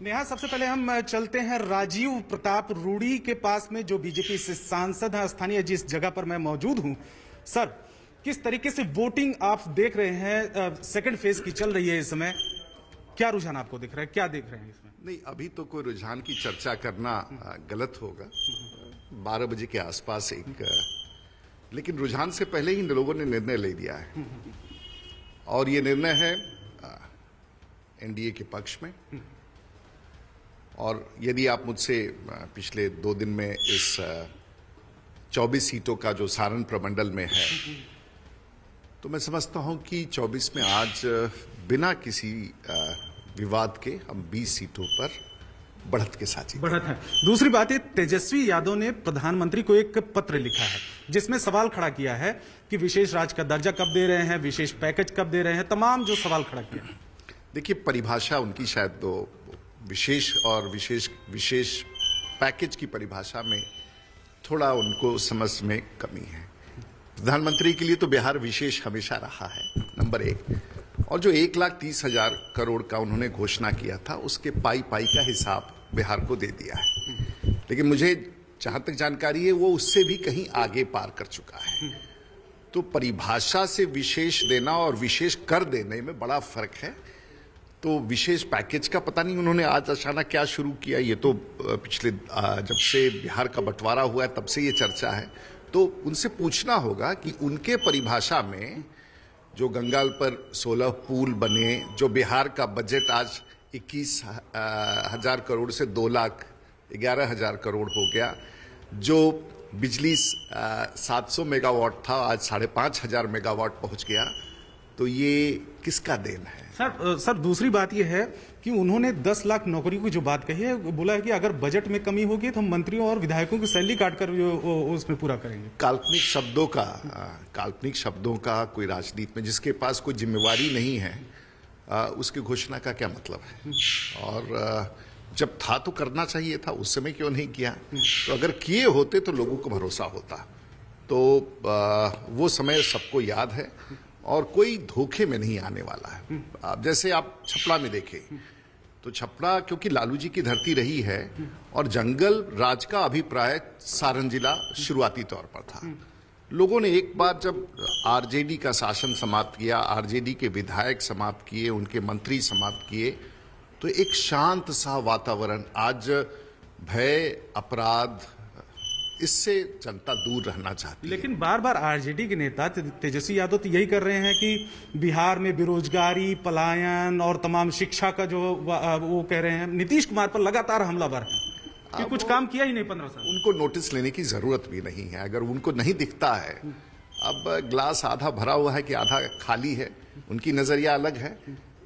नेहा, सबसे पहले हम चलते हैं राजीव प्रताप रूडी के पास में, जो बीजेपी से सांसद हैं स्थानीय, जिस जगह पर मैं मौजूद हूं। सर, किस तरीके से वोटिंग आप देख रहे हैं? सेकंड फेज की चल रही है इस समय, क्या रुझान आपको दिख रहा है, क्या देख रहे हैं इसमें? नहीं, अभी तो कोई रुझान की चर्चा करना गलत होगा। 12 बजे के आसपास लेकिन रुझान से पहले ही लोगों ने निर्णय ले लिया है और ये निर्णय है एनडीए के पक्ष में। और यदि आप मुझसे पिछले 2 दिन में इस 24 सीटों का जो सारण प्रमंडल में है, तो मैं समझता हूं कि 24 में आज बिना किसी विवाद के हम 20 सीटों पर बढ़त के साथ बढ़त है। दूसरी बात है, तेजस्वी यादव ने प्रधानमंत्री को एक पत्र लिखा है जिसमें सवाल खड़ा किया है कि विशेष राज्य का दर्जा कब दे रहे हैं, विशेष पैकेज कब दे रहे हैं, तमाम जो सवाल खड़ा किया। देखिए, परिभाषा उनकी शायद तो विशेष और विशेष पैकेज की परिभाषा में थोड़ा उनको समझ में कमी है। प्रधानमंत्री के लिए तो बिहार विशेष हमेशा रहा है, नंबर 1। और जो 1,30,000 करोड़ का उन्होंने घोषणा किया था, उसके पाई का हिसाब बिहार को दे दिया है। लेकिन मुझे जहां तक जानकारी है, वो उससे भी कहीं आगे पार कर चुका है। तो परिभाषा से विशेष देना और विशेष कर देने में बड़ा फर्क है। तो विशेष पैकेज का पता नहीं उन्होंने आज अचानक क्या शुरू किया। ये तो पिछले जब से बिहार का बंटवारा हुआ है तब से ये चर्चा है। तो उनसे पूछना होगा कि उनके परिभाषा में जो गंगाल पर 16 पुल बने, जो बिहार का बजट आज 21,000 करोड़ से 2,11,000 करोड़ हो गया, जो बिजली 700 मेगावाट था आज 5,500 मेगावाट पहुंच गया, तो ये किसका देन है? सर, दूसरी बात यह है कि उन्होंने 10 लाख नौकरी की जो बात कही है, बोला है कि अगर बजट में कमी होगी तो हम मंत्रियों और विधायकों की सैलरी काटकर उसमें पूरा करेंगे। काल्पनिक शब्दों का कोई राजनीति में जिसके पास कोई जिम्मेवारी नहीं है, उसकी घोषणा का क्या मतलब है? और जब था तो करना चाहिए था, उस समय क्यों नहीं किया? तो अगर किए होते तो लोगों को भरोसा होता। तो वो समय सबको याद है और कोई धोखे में नहीं आने वाला है। अब जैसे आप छपड़ा में देखें, तो छपड़ा क्योंकि लालू जी की धरती रही है और जंगल राज का अभिप्राय सारण जिला शुरुआती तौर पर था। लोगों ने एक बार जब आरजेडी का शासन समाप्त किया, आरजेडी के विधायक समाप्त किए, उनके मंत्री समाप्त किए, तो एक शांत सा वातावरण, आज भय, अपराध, इससे जनता दूर रहना चाहती है। लेकिन बार बार आरजेडी के नेता तेजस्वी यादव तो यही कर रहे हैं कि बिहार में बेरोजगारी, पलायन और तमाम शिक्षा का जो वो कह रहे हैं, नीतीश कुमार पर लगातार हमलावर है कि कुछ काम किया ही नहीं 15 साल। उनको नोटिस लेने की जरूरत भी नहीं है। अगर उनको नहीं दिखता है, अब ग्लास आधा भरा हुआ है कि आधा खाली है, उनकी नजरिया अलग है।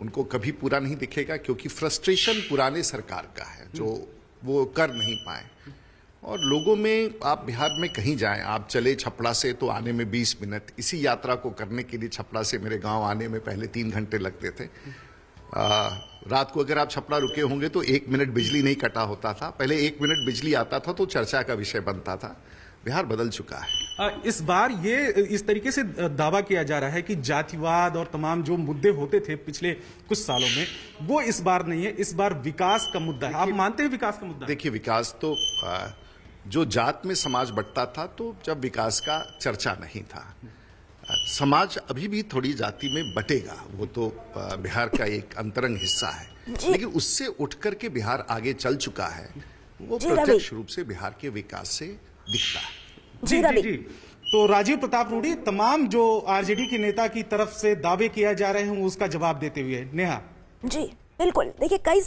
उनको कभी पूरा नहीं दिखेगा क्योंकि फ्रस्ट्रेशन पुराने सरकार का है जो वो कर नहीं पाए। और लोगों में, आप बिहार में कहीं जाएं, आप चले छपड़ा से तो आने में 20 मिनट, इसी यात्रा को करने के लिए छपड़ा से मेरे गांव आने में पहले 3 घंटे लगते थे। रात को अगर आप छपड़ा रुके होंगे तो 1 मिनट बिजली नहीं कटा होता था। पहले 1 मिनट बिजली आता था तो चर्चा का विषय बनता था। बिहार बदल चुका है। इस बार ये इस तरीके से दावा किया जा रहा है कि जातिवाद और तमाम जो मुद्दे होते थे पिछले कुछ सालों में, वो इस बार नहीं है। इस बार विकास का मुद्दा है। आप मानते हैं विकास का मुद्दा? देखिए, विकास तो जो जात में समाज बंटता था तो जब विकास का चर्चा नहीं था। समाज अभी भी थोड़ी जाति में बटेगा, वो तो बिहार का एक अंतरंग हिस्सा है, लेकिन उससे उठकर के बिहार आगे चल चुका है। वो प्रत्यक्ष रूप से बिहार के विकास से दिखता है। जी। तो राजीव प्रताप रूडी तमाम जो आरजेडी के नेता की तरफ से दावे किया जा रहे हैं उसका जवाब देते हुए। नेहा जी बिल्कुल, देखिए कई